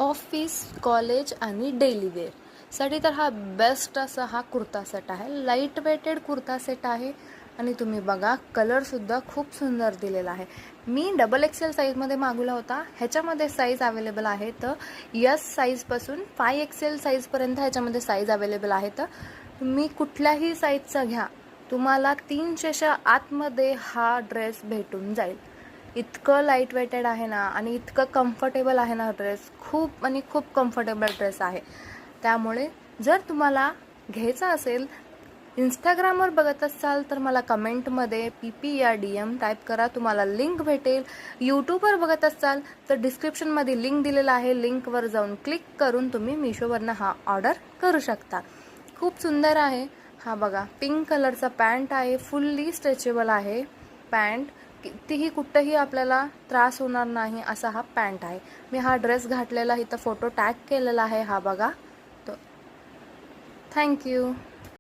Office, college आणि daily वेअरसाठी तर हा बेस्ट असा हा कुर्ता सेट आहे. लाईट वेटेड कुर्ता सेट आहे आणि तुम्ही बघा कलरसुद्धा खूप सुंदर दिलेला आहे. मी डबल एक्सेल साईजमध्ये मागवला होता. ह्याच्यामध्ये साईज अवेलेबल आहे तर यस साईजपासून 5XL साईजपर्यंत ह्याच्यामध्ये साईज अवेलेबल आहे. तर तुम्ही कुठल्याही साईजचा घ्या, तुम्हाला 300च्या आतमध्ये हा ड्रेस भेटून जाईल. इतकं लाईट वेटेड आहे ना आणि इतकं कम्फर्टेबल आहे ना ड्रेस, खूप कम्फर्टेबल ड्रेस आहे. त्यामुळे जर तुम्हाला घ्यायचा असेल, इंस्टाग्रामवर बघत असाल तर मला कमेंटमध्ये PP या DM टाईप करा, तुम्हाला लिंक भेटेल. यूट्यूबवर बघत असाल तर डिस्क्रिप्शनमध्ये लिंक दिलेला आहे, लिंकवर जाऊन क्लिक करून तुम्ही मिशोवरनं हा ऑर्डर करू शकता. खूप सुंदर आहे. हा बघा, पिंक कलरचा पॅन्ट आहे, फुल्ली स्ट्रेचेबल आहे पॅन्ट. कितीही कुठंही आपल्याला त्रास होणार नाही असा हा पॅन्ट आहे. मी हा ड्रेस घातलेला इथं फोटो टॅग केलेला आहे, हा बघा. तो थँक्यू.